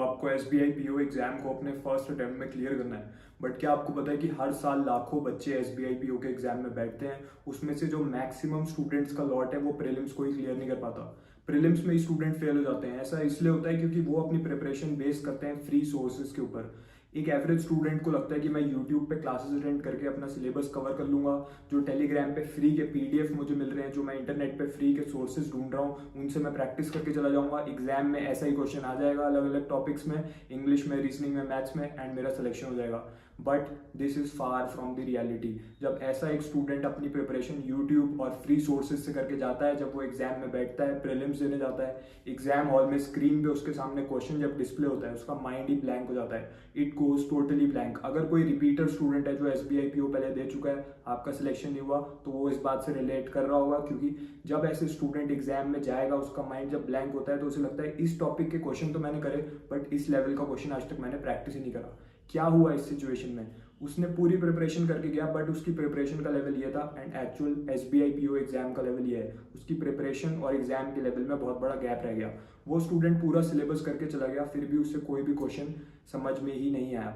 आपको SBI PO exam को अपने फर्स्ट अटेम्प्ट में क्लियर करना है। बट क्या आपको पता है कि हर साल लाखों बच्चे SBI PO के एग्जाम में बैठते हैं, उसमें से जो मैक्सिमम स्टूडेंट्स का लॉट है वो प्रीलिम्स को ही क्लियर नहीं कर पाता। प्रीलिम्स में ही स्टूडेंट फेल हो जाते हैं। ऐसा इसलिए होता है क्योंकि वो अपनी प्रिपरेशन बेस करते हैं फ्री सोर्सेज के ऊपर। एक एवरेज स्टूडेंट को लगता है कि मैं यूट्यूब पे क्लासेस अटेंड करके अपना सिलेबस कवर कर लूंगा, जो टेलीग्राम पे फ्री के PDF मुझे मिल रहे हैं, जो मैं इंटरनेट पे फ्री के सोर्सेज ढूंढ रहा हूँ, उनसे मैं प्रैक्टिस करके चला जाऊंगा। एग्जाम में ऐसा ही क्वेश्चन आ जाएगा अलग अलग टॉपिक्स में, इंग्लिश में, रीजनिंग में, मैथ्स में, एंड मेरा सिलेक्शन हो जाएगा। But this is far from the reality. जब ऐसा एक स्टूडेंट अपनी प्रिपरेशन यूट्यूब और फ्री सोर्सेज से करके जाता है, जब वो एग्जाम में बैठता है, प्रीलिम्स देने जाता है, एग्जाम हॉल में स्क्रीन पे उसके सामने क्वेश्चन जब डिस्प्ले होता है, उसका माइंड ही ब्लैंक हो जाता है। It goes totally blank. अगर कोई रिपीटर स्टूडेंट है जो SBI PO पहले दे चुका है, आपका सिलेक्शन नहीं हुआ, तो वो इस बात से रिलेट कर रहा होगा, क्योंकि जब ऐसे स्टूडेंट एग्जाम में जाएगा, उसका माइंड जब ब्लैंक होता है तो उसे लगता है इस टॉपिक के क्वेश्चन तो मैंने करे, बट इस लेवल का क्वेश्चन आज तक मैंने प्रैक्टिस ही नहीं करा। क्या हुआ इस सिचुएशन में? उसने पूरी प्रिपरेशन करके गया, बट उसकी प्रिपरेशन का लेवल ये था, and actual SBI PO exam का लेवल ये है। उसकी प्रिपरेशन और एग्जाम के लेवल में बहुत बड़ा गैप रह गया। वो स्टूडेंट पूरा सिलेबस करके चला गया, फिर भी उससे कोई भी क्वेश्चन समझ में ही नहीं आया।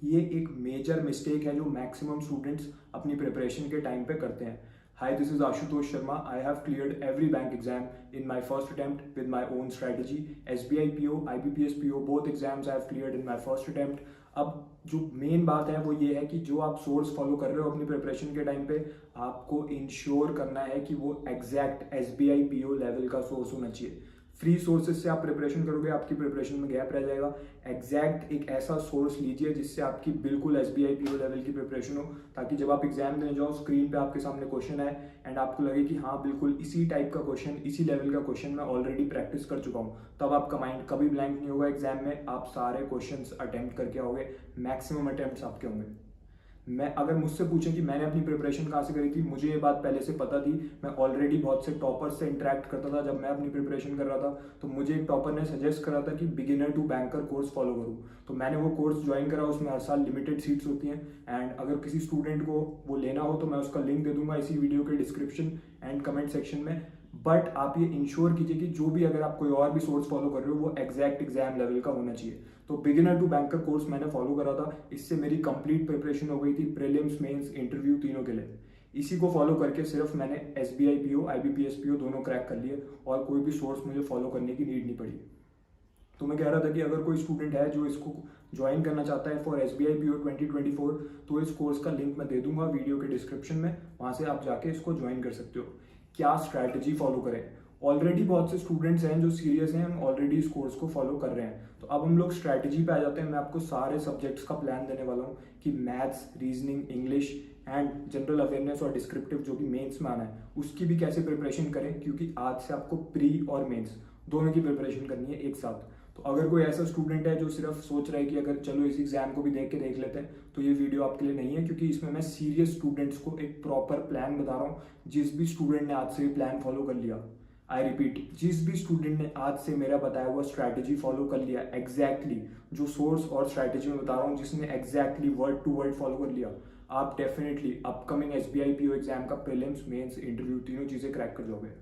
ये एक मेजर मिस्टेक है जो मैक्सिमम स्टूडेंट्स अपनी प्रिपरेशन के टाइम पे करते हैं। Hi, this is Ashutosh Sharma. I have cleared every bank exam in my first attempt with my own strategy. SBI PO, IBPS PO, both exams I have cleared in my first attempt. अब जो main बात है वो ये है कि जो आप सोर्स फॉलो कर रहे हो अपनी प्रिपरेशन के टाइम पे, आपको इंश्योर करना है कि वो एग्जैक्ट SBI PO लेवल का सोर्स होना चाहिए। फ्री सोर्सेज से आप प्रिपरेशन करोगे, आपकी प्रिपरेशन में गैप रह जाएगा। एग्जैक्ट एक ऐसा सोर्स लीजिए जिससे आपकी बिल्कुल SBI PO लेवल की प्रिपरेशन हो, ताकि जब आप एग्जाम देने जाओ, स्क्रीन पे आपके सामने क्वेश्चन आए एंड आपको लगे कि हाँ बिल्कुल इसी टाइप का क्वेश्चन, इसी लेवल का क्वेश्चन मैं ऑलरेडी प्रैक्टिस कर चुका हूँ। तब आपका माइंड कभी ब्लैंक नहीं होगा एग्जाम में, आप सारे क्वेश्चन अटेम्प्ट करके आओगे, मैक्सिमम अटेम्प्ट्स आपके होंगे। मैं अगर मुझसे पूछें कि मैंने अपनी प्रिपरेशन कहाँ से करी थी, मुझे ये बात पहले से पता थी। मैं ऑलरेडी बहुत से टॉपर्स से इंटरेक्ट करता था जब मैं अपनी प्रिपरेशन कर रहा था। तो मुझे एक टॉपर ने सजेस्ट करा था कि beginner to banker course follow करूँ, तो मैंने वो कोर्स ज्वाइन करा। उसमें हर साल लिमिटेड सीट्स होती हैं, एंड अगर किसी स्टूडेंट को वो लेना हो तो मैं उसका लिंक दे दूंगा इसी वीडियो के डिस्क्रिप्शन एंड कमेंट सेक्शन में। बट आप ये इंश्योर कीजिए कि जो भी, अगर आप कोई और भी सोर्स फॉलो कर रहे हो, वो एग्जैक्ट एग्जाम लेवल का होना चाहिए। तो बिगिनर टू बैंकर कोर्स मैंने फॉलो करा था, इससे मेरी कंप्लीट प्रिपरेशन हो गई थी प्रीलिम्स, मेंस, इंटरव्यू तीनों के लिए। इसी को फॉलो करके सिर्फ मैंने SBI PO, IBPS PO दोनों क्रैक कर लिए, और कोई भी सोर्स मुझे फॉलो करने की नीड नहीं पड़ी। तो मैं कह रहा था कि अगर कोई स्टूडेंट है जो इसको ज्वाइन करना चाहता है फॉर SBI PO 2024, तो इस कोर्स का लिंक मैं दे दूंगा वीडियो के डिस्क्रिप्शन में, वहां से आप जाके इसको ज्वाइन कर सकते हो। क्या स्ट्रैटेजी फॉलो करें? ऑलरेडी बहुत से स्टूडेंट्स हैं जो सीरियस हैं, ऑलरेडी इस कोर्स को फॉलो कर रहे हैं। तो अब हम लोग स्ट्रैटेजी पे आ जाते हैं। मैं आपको सारे सब्जेक्ट्स का प्लान देने वाला हूँ कि maths, reasoning, English and general awareness और डिस्क्रिप्टिव जो कि मेंस में आना है, उसकी भी कैसे प्रिपरेशन करें, क्योंकि आज से आपको प्री और मेंस दोनों की प्रिपरेशन करनी है एक साथ। तो अगर कोई ऐसा स्टूडेंट है जो सिर्फ सोच रहा है कि अगर चलो इस एग्जाम को भी देख लेते हैं, तो ये वीडियो आपके लिए नहीं है, क्योंकि इसमें मैं सीरियस स्टूडेंट्स को एक प्रॉपर प्लान बता रहा हूँ। जिस भी स्टूडेंट ने आज से प्लान फॉलो कर लिया, आई रिपीट, जिस भी स्टूडेंट ने आज से मेरा बताया हुआ स्ट्रैटेजी फॉलो कर लिया, एग्जैक्टली जो सोर्स और स्ट्रैटेजी में बता रहा हूँ, जिसने exactly word to word follow कर लिया, आप definitely upcoming SBI PO exam का प्रीलिम्स, मेंस, इंटरव्यू तीनों चीजें क्रैक कर जाओगे।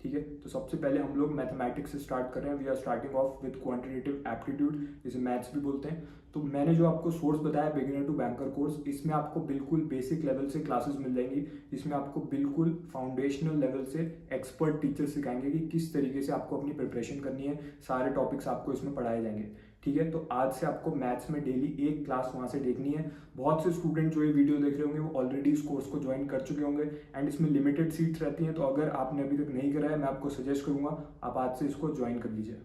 ठीक है, तो सबसे पहले हम लोग मैथमेटिक्स से स्टार्ट कर रहे हैं। We are starting off with quantitative aptitude, जिसे मैथ्स भी बोलते हैं। तो मैंने जो आपको सोर्स बताया बिगिनर टू बैंकर कोर्स, इसमें आपको बिल्कुल बेसिक लेवल से क्लासेस मिल जाएंगी, जिसमें आपको बिल्कुल फाउंडेशनल लेवल से एक्सपर्ट टीचर सिखाएंगे कि किस तरीके से आपको अपनी प्रिपरेशन करनी है। सारे टॉपिक्स आपको इसमें पढ़ाए जाएंगे। ठीक है, तो आज से आपको मैथ्स में डेली एक क्लास वहां से देखनी है। बहुत से स्टूडेंट जो ये वीडियो देख रहे होंगे वो ऑलरेडी इस कोर्स को ज्वाइन कर चुके होंगे, एंड इसमें लिमिटेड सीट्स रहती हैं। तो अगर आपने अभी तक नहीं करा है, मैं आपको सजेस्ट करूंगा आप आज से इसको ज्वाइन कर लीजिए।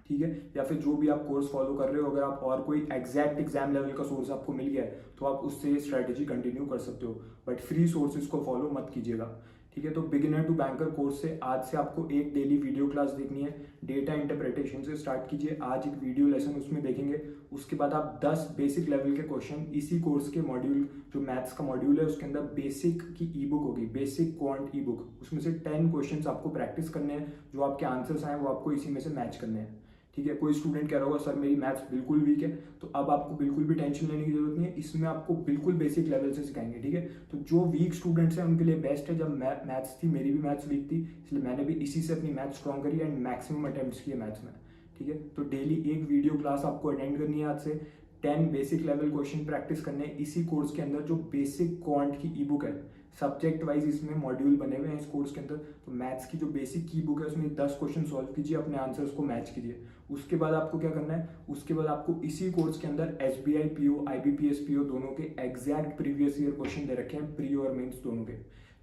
ठीक है, या फिर जो भी आप कोर्स फॉलो कर रहे हो, अगर आप और कोई एग्जैक्ट एग्जाम लेवल का सोर्स आपको मिल गया है, तो आप उससे ये स्ट्रैटेजी कंटिन्यू कर सकते हो, बट फ्री सोर्सेज को फॉलो मत कीजिएगा। ठीक है, तो बिगिनर टू बैंकर कोर्स से आज से आपको एक डेली वीडियो क्लास देखनी है। डेटा इंटरप्रिटेशन से स्टार्ट कीजिए, आज एक वीडियो लेसन उसमें देखेंगे। उसके बाद आप 10 बेसिक लेवल के क्वेश्चन इसी कोर्स के मॉड्यूल, जो मैथ्स का मॉड्यूल है उसके अंदर बेसिक की ई बुक होगी, बेसिक क्वांट ई बुक, उसमें से 10 क्वेश्चन आपको प्रैक्टिस करने हैं। जो आपके आंसर्स आए वो आपको इसी में से मैच करने हैं। ठीक है, कोई स्टूडेंट कह रहा होगा सर मेरी मैथ्स बिल्कुल वीक है, तो अब आपको बिल्कुल भी टेंशन लेने की जरूरत नहीं है, इसमें आपको बिल्कुल बेसिक लेवल से सिखाएंगे। ठीक है, तो जो वीक स्टूडेंट्स हैं उनके लिए बेस्ट है। जब मैथ्स थी, मेरी भी मैथ्स वीक थी, इसलिए मैंने भी इसी से अपनी मैथ्स स्ट्रॉन्ग करी एंड मैक्सिमम अटेम्प्ट्स किए मैथ्स में। ठीक है। तो डेली एक वीडियो क्लास आपको अटेंड करनी है आज से। 10 बेसिक लेवल क्वेश्चन प्रैक्टिस करने हैं इसी कोर्स के अंदर। जो बेसिक क्वांट की ई बुक है, सब्जेक्ट वाइज इसमें मॉड्यूल बने हुए हैं इस कोर्स के अंदर। तो मैथ्स की जो बेसिक की बुक है उसमें 10 क्वेश्चन सॉल्व कीजिए, अपने आंसर्स को मैच कीजिए। उसके बाद आपको क्या करना है, उसके बाद आपको इसी कोर्स के अंदर SBI PO IBPS PO दोनों के एग्जैक्ट प्रीवियस ईयर क्वेश्चन दे रखे हैं, प्री और मेंस दोनों के।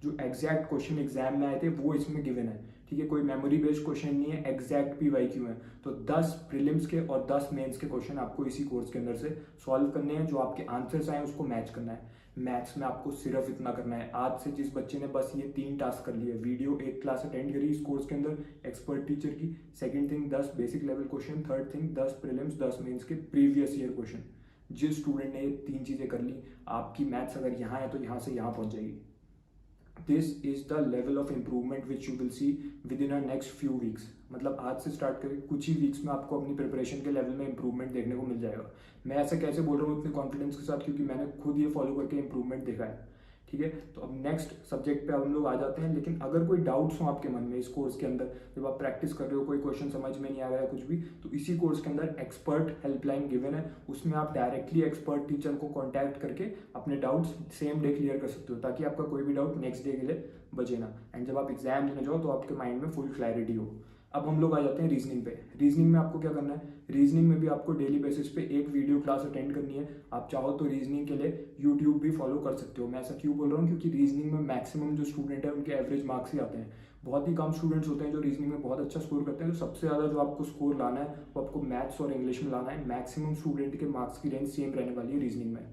जो एग्जैक्ट क्वेश्चन एग्जाम में आए थे वो इसमें गिवन है, ठीक है। कोई मेमोरी बेस्ड क्वेश्चन नहीं है, एग्जैक्ट PYQ है। तो 10 प्रीलिम्स के और 10 मेंस के क्वेश्चन आपको इसी कोर्स के अंदर से सॉल्व करने हैं। जो आपके आंसर्स आए उसको मैच करना है। मैथ्स में आपको सिर्फ इतना करना है। आज से जिस बच्चे ने बस ये 3 टास्क कर लिए, वीडियो एक क्लास अटेंड करी इस कोर्स के अंदर एक्सपर्ट टीचर की, second thing 10 basic level question, third thing 10 prelims 10 mains के प्रीवियस ईयर क्वेश्चन। जिस स्टूडेंट ने ये 3 चीजें कर ली, आपकी मैथ्स अगर यहाँ है तो यहाँ से यहाँ पहुंच जाएगी। This is the level of improvement which you will see with in a next few weeks. मतलब आज से स्टार्ट करके कुछ ही वीक्स में आपको अपनी प्रिपरेशन के लेवल में इंप्रूवमेंट देखने को मिल जाएगा। मैं ऐसा कैसे बोल रहा हूँ इतने कॉन्फिडेंस के साथ, क्योंकि मैंने खुद ये फॉलो करके इंप्रूवमेंट देखा है, ठीक है। तो अब नेक्स्ट सब्जेक्ट पे हम लोग आ जाते हैं। लेकिन अगर कोई डाउट्स हो आपके मन में इस कोर्स के अंदर, जब आप प्रैक्टिस कर रहे हो, कोई क्वेश्चन समझ में नहीं आ रहा है कुछ भी, तो इसी कोर्स के अंदर एक्सपर्ट हेल्पलाइन गिवन है। उसमें आप डायरेक्टली एक्सपर्ट टीचर को कॉन्टैक्ट करके अपने डाउट्स सेम डे क्लियर कर सकते हो, ताकि आपका कोई भी डाउट नेक्स्ट डे के लिए बचे ना। एंड जब आप एग्जाम देने जाओ तो आपके माइंड में फुल क्लैरिटी हो। अब हम लोग आ जाते हैं रीजनिंग पे। रीजनिंग में आपको क्या करना है, रीजनिंग में भी आपको डेली बेसिस पे एक वीडियो क्लास अटेंड करनी है। आप चाहो तो रीजनिंग के लिए यूट्यूब भी फॉलो कर सकते हो। मैं ऐसा क्यों बोल रहा हूँ, क्योंकि रीजनिंग में मैक्सिमम जो स्टूडेंट है उनके एवरेज मार्क्स ही आते हैं। बहुत ही कम स्टूडेंट्स होते हैं जो रीजनिंग में बहुत अच्छा स्कोर करते हैं। तो सबसे ज़्यादा जो आपको स्कोर लाना है वो आपको मैथ्स और इंग्लिश में लाना है। मैक्सिमम स्टूडेंट के मार्क्स की रेंज सेम रहने वाली है रीजनिंग में।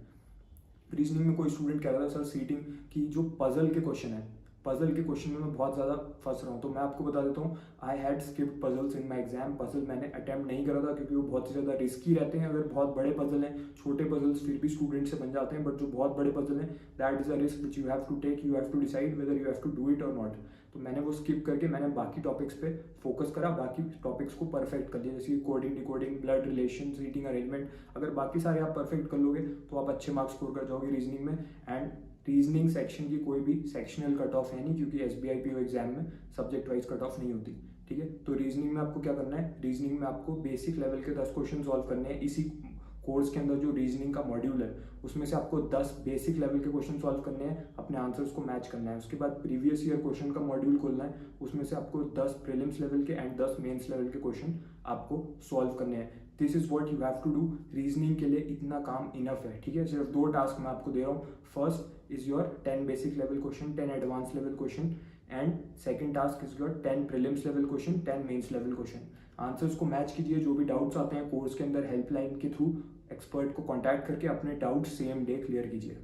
रीजनिंग में कोई स्टूडेंट कह रहा था सर सीटिंग की जो पजल के क्वेश्चन है, पजल के क्वेश्चन में मैं बहुत ज़्यादा फंस रहा हूँ। तो मैं आपको बता देता हूँ, I had skipped puzzles in my exam. Puzzle मैंने अटेम्प्ट नहीं करा था क्योंकि वो बहुत ही ज़्यादा रिस्की रहते हैं। अगर बहुत बड़े पजल हैं, छोटे पजल्स फिर भी स्टूडेंट से बन जाते हैं, बट जो बहुत बड़े पजल हैं that is a risk which you have to take. You have to decide whether you have to do it और नॉट। तो मैंने वो स्किप करके मैंने बाकी टॉपिक्स पे फोकस करा, बाकी टॉपिक्स को परफेक्ट कर लिया, जैसे coding, decoding, blood relation, seating arrangement. अगर बाकी सारे आप परफेक्ट कर लोगे तो आप अच्छे मार्क्स स्कोर कर जाओगे रीजनिंग में। एंड रीजनिंग सेक्शन की कोई भी सेक्शनल कट ऑफ है नहीं, क्योंकि SBI PO एग्जाम में सब्जेक्ट वाइज कट ऑफ नहीं होती, ठीक है। तो रीजनिंग में आपको क्या करना है, रीजनिंग में आपको बेसिक लेवल के 10 क्वेश्चन सॉल्व करने हैं। इसी कोर्स के अंदर जो रीजनिंग का मॉड्यूल है उसमें से आपको 10 बेसिक लेवल के क्वेश्चन सॉल्व करने हैं, अपने आंसर्स को मैच करना है। उसके बाद प्रीवियस ईयर क्वेश्चन का मॉड्यूल खोलना है, उसमें से आपको 10 प्रीलिम्स लेवल के एंड 10 मेंस लेवल के क्वेश्चन आपको सॉल्व करने हैं। This is what you have to do. Reasoning के लिए इतना काम इनफ है, ठीक है। सिर्फ 2 टास्क मैं आपको दे रहा हूँ। First is your 10 basic level question, 10 advance level question, and second task is your 10 prelims level question, 10 mains level question. Answers को मैच कीजिए। जो भी डाउट्स आते हैं कोर्स के अंदर हेल्पलाइन के थ्रू एक्सपर्ट को कांटेक्ट करके अपने डाउट सेम डे क्लियर कीजिए।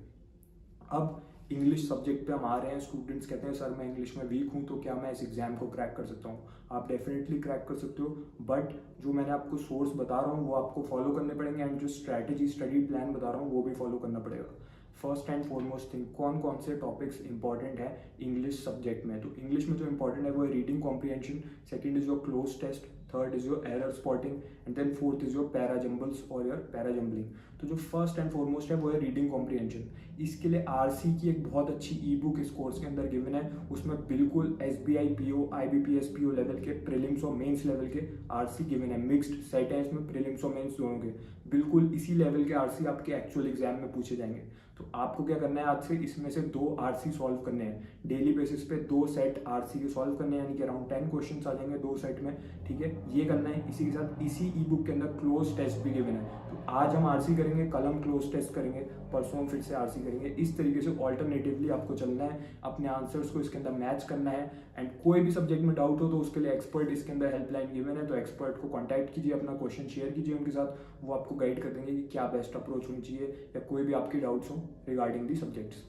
अब इंग्लिश सब्जेक्ट पे हम आ रहे हैं। स्टूडेंट्स कहते हैं सर मैं इंग्लिश में वीक हूँ, तो क्या मैं इस एग्जाम को क्रैक कर सकता हूँ? आप डेफिनेटली क्रैक कर सकते हो, बट जो मैंने आपको सोर्स बता रहा हूँ वो आपको फॉलो करने पड़ेंगे, एंड जो स्ट्रैटेजी स्टडी प्लान बता रहा हूँ वो भी फॉलो करना पड़ेगा। फर्स्ट एंड फॉरमोस्ट थिंग, कौन कौन से टॉपिक्स इंपॉर्टेंट है इंग्लिश सब्जेक्ट में? तो इंग्लिश में जो इंपॉर्टेंट है वो है reading comprehension, second is your cloze test, third is your error spotting, and then fourth is your para jumbles और योर पैरा जंबलिंग। तो जो फर्स्ट एंड फॉरमोस्ट है वो है रीडिंग कॉम्प्रिहेंशन। इसके लिए RC की एक बहुत अच्छी ई बुक इस कोर्स के अंदर गिवन है। उसमें बिल्कुल SBI PO IBPS PO level के प्रीलिम्स और मेंस लेवल के RC गिवन है। मिक्स्ड सेट है इसमें, प्रीलिम्स और मेंस दोनों के। बिल्कुल इसी लेवल के RC आपके एक्चुअल एग्जाम में पूछे जाएंगे। तो आपको क्या करना है, आज से इसमें से 2 RC सॉल्व करने हैं डेली बेसिस पे। 2 सेट RC के सॉल्व करने हैं, यानी कि अराउंड 10 क्वेश्चन आ जाएंगे 2 सेट में, ठीक है। ये करना है। इसी के साथ इसी ई बुक के अंदर क्लोज टेस्ट भी गिवन है। तो आज हम RC करेंगे, कल हम क्लोज टेस्ट करेंगे, परसों हम फिर से RC करेंगे। इस तरीके से ऑल्टरनेटिवली आपको चलना है, अपने आंसर्स को इसके अंदर मैच करना है। एंड कोई भी सब्जेक्ट में डाउट हो तो उसके लिए एक्सपर्ट इसके अंदर हेल्पलाइन गिवन है। तो एक्सपर्ट को कॉन्टैक्ट कीजिए, अपना क्वेश्चन शेयर कीजिए उनके साथ, वो आपको गाइड कर देंगे कि क्या बेस्ट अप्रोच होनी चाहिए, या कोई भी आपकी डाउट्स हो रिगार्डिंग दी सब्जेक्ट्स।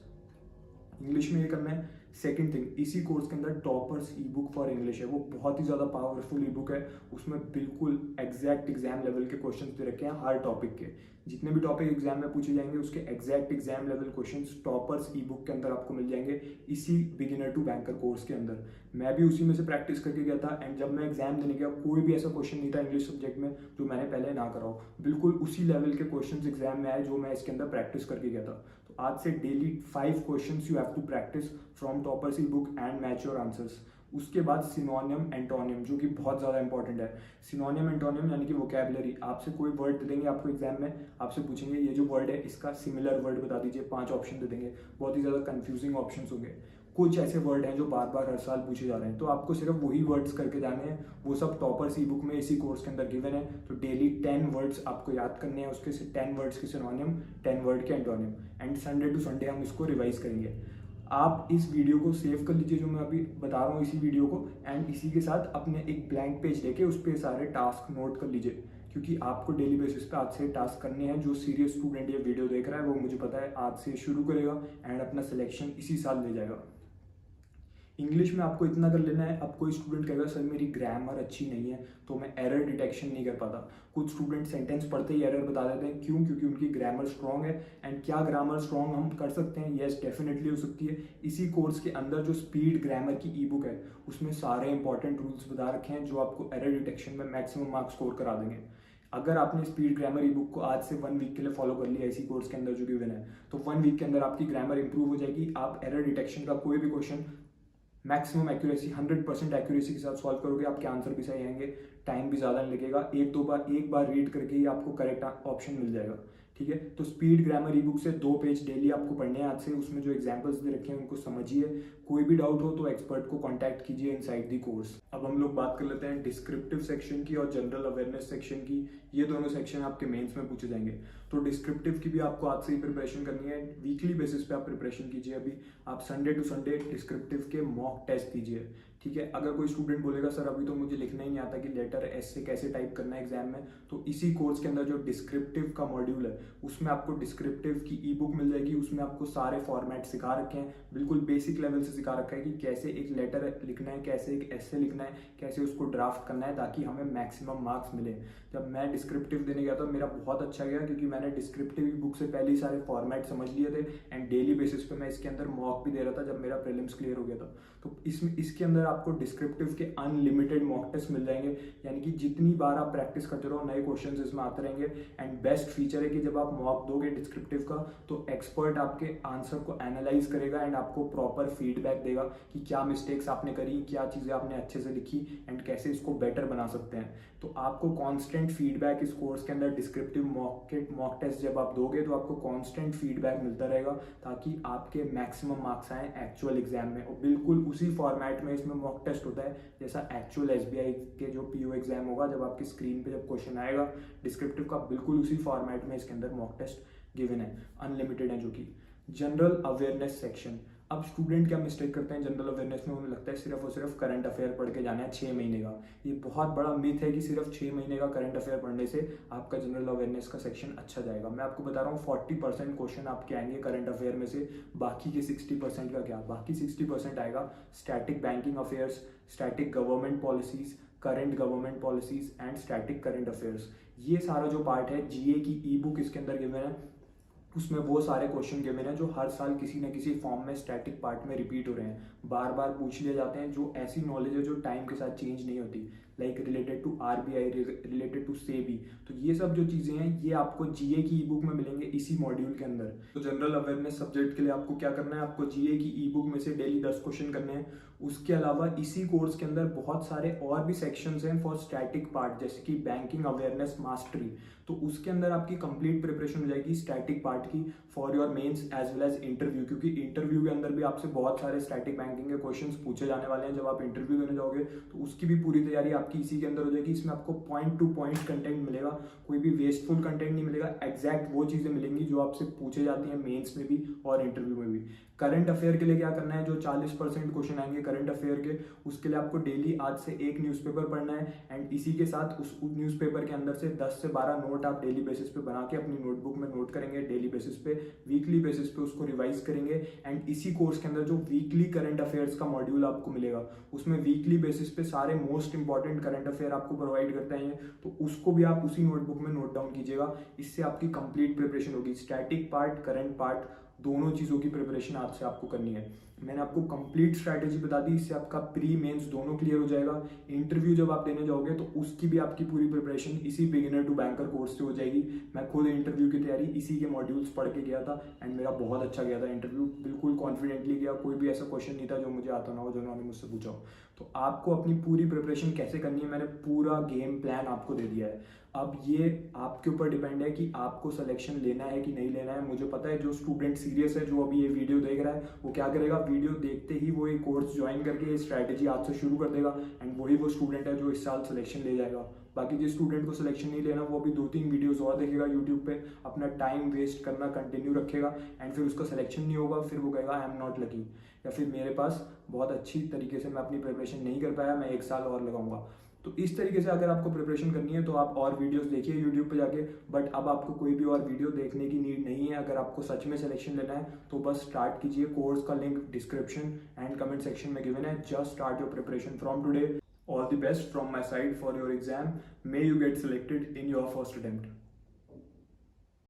इंग्लिश में ये करना है। सेकंड थिंग, इसी कोर्स के अंदर toppers e book for English है, वो बहुत ही ज़्यादा पावरफुल ई बुक है। उसमें बिल्कुल एग्जैक्ट एग्जाम लेवल के क्वेश्चंस दे रखे हैं हर टॉपिक के। जितने भी टॉपिक एग्जाम में पूछे जाएंगे उसके exact exam level questions toppers e book के अंदर आपको मिल जाएंगे, इसी बिगिनर टू बैंकर कोर्स के अंदर। मैं भी उसी में से प्रैक्टिस करके गया था, एंड जब मैं एग्जाम देने गया कोई भी ऐसा क्वेश्चन नहीं था इंग्लिश सब्जेक्ट में जो मैंने पहले ना करा हो। बिल्कुल उसी लेवल के क्वेश्चंस एग्जाम में आए जो मैं इसके अंदर प्रैक्टिस करके गया था। तो आज से daily 5 questions you have to practice from toppers e book and match your answers. उसके बाद सिनोनियम एंटोनियम, जो कि बहुत ज़्यादा इंपॉर्टेंट है। सिनोनियम एंटोनियम यानी कि वोकैबुलरी, आपसे कोई वर्ड दे देंगे आपको एग्जाम में, आपसे पूछेंगे ये जो वर्ड है इसका सिमिलर वर्ड बता दीजिए, 5 ऑप्शन दे देंगे, बहुत ही ज़्यादा कंफ्यूजिंग ऑप्शन होंगे। कुछ ऐसे वर्ड हैं जो बार बार हर साल पूछे जा रहे हैं, तो आपको सिर्फ वही वर्ड्स करके जाने हैं, वो सब टॉपर्स ई बुक में इसी कोर्स के अंदर गिवन है। तो डेली 10 वर्ड्स आपको याद करने हैं, उसके 10 वर्ड्स के सिनोनियम, 10 वर्ड के antonym, and Sunday to Sunday हम इसको रिवाइज करेंगे। आप इस वीडियो को सेव कर लीजिए जो मैं अभी बता रहा हूँ, इसी वीडियो को, एंड इसी के साथ अपने एक ब्लैंक पेज लेके उस पर सारे टास्क नोट कर लीजिए, क्योंकि आपको डेली बेसिस पे आज से टास्क करने हैं। जो सीरियस स्टूडेंट ये वीडियो देख रहा है वो मुझे पता है आज से शुरू करेगा एंड अपना सिलेक्शन इसी साल ले जाएगा। इंग्लिश में आपको इतना कर लेना है, अब कोई स्टूडेंट कहेगा सर मेरी ग्रामर अच्छी नहीं है तो मैं एरर डिटेक्शन नहीं कर पाता। कुछ स्टूडेंट सेंटेंस पढ़ते ही एरर बता देते हैं, क्यों? क्योंकि उनकी ग्रामर स्ट्रॉन्ग है। एंड क्या ग्रामर स्ट्रॉन्ग हम कर सकते हैं? येस, डेफिनेटली हो सकती है। इसी कोर्स के अंदर जो स्पीड ग्रामर की ई बुक है उसमें सारे इंपॉर्टेंट रूल्स बता रखे हैं जो आपको एरर डिटेक्शन में मैक्सिमम मार्क्स स्कोर करा देंगे। अगर आपने स्पीड ग्रामर ई बुक को आज से 1 वीक के लिए फॉलो कर लिया इसी कोर्स के अंदर जो गिवन है, तो 1 वीक के अंदर आपकी ग्रामर इंप्रूव हो जाएगी। आप एरर डिटेक्शन का कोई भी क्वेश्चन मैक्सिमम एक्यूरेसी 100% एक्यूरेसी के साथ सॉल्व करोगे, आपके आंसर भी सही आएंगे, टाइम भी ज़्यादा नहीं लगेगा। एक बार रीड करके ही आपको करेक्ट ऑप्शन मिल जाएगा। ठीक है, तो स्पीड ग्रामर ई बुक से 2 पेज डेली आपको पढ़ने हैं आज से, उसमें जो एग्जाम्पल्स दे रखे हैं उनको समझिए। कोई भी डाउट हो तो एक्सपर्ट को कांटेक्ट कीजिए इनसाइड दी कोर्स। अब हम लोग बात कर लेते हैं डिस्क्रिप्टिव सेक्शन की और जनरल अवेयरनेस सेक्शन की। ये दोनों सेक्शन आपके मेंस में पूछे जाएंगे, तो डिस्क्रिप्टिव की भी आपको आज से ही प्रिपरेशन करनी है। वीकली बेसिस पे आप प्रिपरेशन कीजिए। अभी आप संडे टू संडे डिस्क्रिप्टिव के मॉक टेस्ट दीजिए। ठीक है, अगर कोई स्टूडेंट बोलेगा सर अभी तो मुझे लिखना ही नहीं आता कि लेटर एस से कैसे टाइप करना है एग्जाम में, तो इसी कोर्स के अंदर जो डिस्क्रिप्टिव का मॉड्यूल है उसमें आपको डिस्क्रिप्टिव की ई बुक मिल जाएगी। उसमें आपको सारे फॉर्मेट सिखा रखे हैं, बिल्कुल बेसिक लेवल से सिखा रखा है कि कैसे एक लेटर लिखना है, कैसे एक एसे लिखना है, कैसे उसको ड्राफ्ट करना है ताकि हमें मैक्सिमम मार्क्स मिले। जब मैं डिस्क्रिप्टिव देने गया था मेरा बहुत अच्छा गया, क्योंकि मैंने डिस्क्रिप्टिव ई बुक से पहले ही सारे फॉर्मेट समझ लिए थे एंड डेली बेसिस पे मैं इसके अंदर मॉक भी दे रहा था जब मेरा प्रीलिम्स क्लियर हो गया था। तो इसके अंदर आपको डिस्क्रिप्टिव के अनलिमिटेड मॉक टेस्ट मिल जाएंगे, यानी कि जितनी बार आप प्रैक्टिस करते रहो नए क्वेश्चंस इसमें आते रहेंगे। एंड बेस्ट फीचर है कि जब आप मॉक दोगे डिस्क्रिप्टिव का तो एक्सपर्ट आपके आंसर को एनालाइज करेगा एंड आपको प्रॉपर फीडबैक देगा कि क्या मिस्टेक्स आपने करी, क्या चीज़ें आपने अच्छे से लिखी एंड कैसे इसको बेटर बना सकते हैं। तो आपको कांस्टेंट फीडबैक इस कोर्स के अंदर डिस्क्रिप्टिव मॉक टेस्ट जब आप दोगे तो आपको कांस्टेंट फीडबैक मिलता रहेगा ताकि आपके मैक्सिमम मार्क्स आए एक्चुअल एग्जाम में। और बिल्कुल उसी फॉर्मेट में इसमें मॉक टेस्ट होता है जैसा एक्चुअल एसबीआई के जो पीओ एग्जाम होगा, जब आपकी स्क्रीन पे जब क्वेश्चन आएगा डिस्क्रिप्टिव का, बिल्कुल उसी फॉर्मेट में इसके अंदर मॉक टेस्ट गिवन है, अनलिमिटेड है। जो कि जनरल अवेयरनेस सेक्शन, अब स्टूडेंट क्या मिस्टेक करते हैं जनरल अवेयरनेस में, उन्हें लगता है सिर्फ और सिर्फ करंट अफेयर पढ़ के जाना है 6 महीने का। ये बहुत बड़ा मिथ है कि सिर्फ 6 महीने का करंट अफेयर पढ़ने से आपका जनरल अवेयरनेस का सेक्शन अच्छा जाएगा। मैं आपको बता रहा हूँ 40% क्वेश्चन आपके आएंगे करंट अफेयर में से, बाकी के 60% का क्या, बाकी 60% आएगा static banking affairs, static government policies, current government policies and static current affairs. ये सारा जो पार्ट है जीए की ई बुक इसके अंदर गिवन है, उसमें वो सारे क्वेश्चन गिवन हैं जो हर साल किसी न किसी फॉर्म में स्टैटिक पार्ट में रिपीट हो रहे हैं, बार बार पूछ लिए जाते हैं, जो ऐसी नॉलेज है जो टाइम के साथ चेंज नहीं होती, like related to RBI, related to SEBI. तो ये सब जो चीज़ें हैं ये आपको जीए की ई बुक में मिलेंगे इसी मॉड्यूल के अंदर। तो जनरल अवेयरनेस सब्जेक्ट के लिए आपको क्या करना है, आपको जीए की ई बुक में से डेली 10 क्वेश्चन करने हैं। उसके अलावा इसी कोर्स के अंदर बहुत सारे और भी सेक्शंस हैं फॉर स्टैटिक पार्ट, जैसे कि बैंकिंग अवेयरनेस मास्टरी, तो उसके अंदर आपकी कंप्लीट प्रिपरेशन हो जाएगी स्टैटिक पार्ट की for your mains as well as interview, क्योंकि इंटरव्यू के अंदर भी आपसे बहुत सारे स्टैटिक बैंकिंग के क्वेश्चंस पूछे जाने वाले हैं जब आप इंटरव्यू देने जाओगे, तो उसकी भी पूरी तैयारी आपकी इसी के अंदर हो जाएगी। इसमें आपको पॉइंट टू पॉइंट कंटेंट मिलेगा, कोई भी वेस्टफुल कंटेंट नहीं मिलेगा, एग्जैक्ट वो चीज़ें मिलेंगी जो आपसे पूछे जाती हैं मेंस में भी और इंटरव्यू में भी। करंट अफेयर के लिए क्या करना है, जो 40% क्वेश्चन आएंगे करंट अफेयर के, उसके लिए आपको डेली आज से एक न्यूज़पेपर पढ़ना है एंड इसी के साथ उस न्यूज़पेपर के अंदर से 10 से 12 नोट आप डेली बेसिस पे बना के अपनी नोटबुक में नोट करेंगे डेली बेसिस पे, वीकली बेसिस पे उसको रिवाइज करेंगे। एंड इसी कोर्स के अंदर जो वीकली करंट अफेयर्स का मॉड्यूल आपको मिलेगा उसमें वीकली बेसिस पे सारे मोस्ट इंपॉर्टेंट करंट अफेयर आपको प्रोवाइड करते हैं, तो उसको भी आप उसी नोटबुक में नोट डाउन कीजिएगा। इससे आपकी कंप्लीट प्रिपरेशन होगी, स्टैटिक पार्ट करंट पार्ट दोनों चीज़ों की प्रिपरेशन आज से आपको करनी है। मैंने आपको कंप्लीट स्ट्रैटेजी बता दी, इससे आपका प्री मेंस दोनों क्लियर हो जाएगा। इंटरव्यू जब आप देने जाओगे तो उसकी भी आपकी पूरी प्रिपरेशन इसी बिगिनर टू बैंकर कोर्स से हो जाएगी। मैं खुद इंटरव्यू की तैयारी इसी के मॉड्यूल्स पढ़ के गया था एंड मेरा बहुत अच्छा गया था इंटरव्यू, बिल्कुल कॉन्फिडेंटली गया, कोई भी ऐसा क्वेश्चन नहीं था जो मुझे आता ना हो, जो उन्होंने मुझसे पूछा हो। तो आपको अपनी पूरी प्रिपरेशन कैसे करनी है, मैंने पूरा गेम प्लान आपको दे दिया है। अब ये आपके ऊपर डिपेंड है कि आपको सिलेक्शन लेना है कि नहीं लेना है। मुझे पता है जो स्टूडेंट सीरियस है, जो अभी ये वीडियो देख रहा है, वो क्या करेगा, वीडियो देखते ही वो ये कोर्स ज्वाइन करके ये स्ट्रैटेजी आज से शुरू कर देगा एंड वही वो स्टूडेंट है जो इस साल सिलेक्शन ले जाएगा। बाकी जिस स्टूडेंट को सिलेक्शन नहीं लेना, वो अभी 2-3 वीडियोस और देखेगा यूट्यूब पे, अपना टाइम वेस्ट करना कंटिन्यू रखेगा एंड फिर उसका सिलेक्शन नहीं होगा, फिर वो कहेगा आई एम नॉट लकी, या फिर मेरे पास बहुत अच्छी तरीके से मैं अपनी प्रिपरेशन नहीं कर पाया, मैं 1 साल और लगाऊंगा। तो इस तरीके से अगर आपको प्रिपरेशन करनी है तो आप और वीडियोस देखिए यूट्यूब पे जाके, बट अब आपको कोई भी और वीडियो देखने की नीड नहीं है। अगर आपको सच में सिलेक्शन लेना है तो बस स्टार्ट कीजिए। कोर्स का link description and comment section में गिवन है। Just start your preparation from today. All the best from my side for your exam. May you get selected in your first attempt.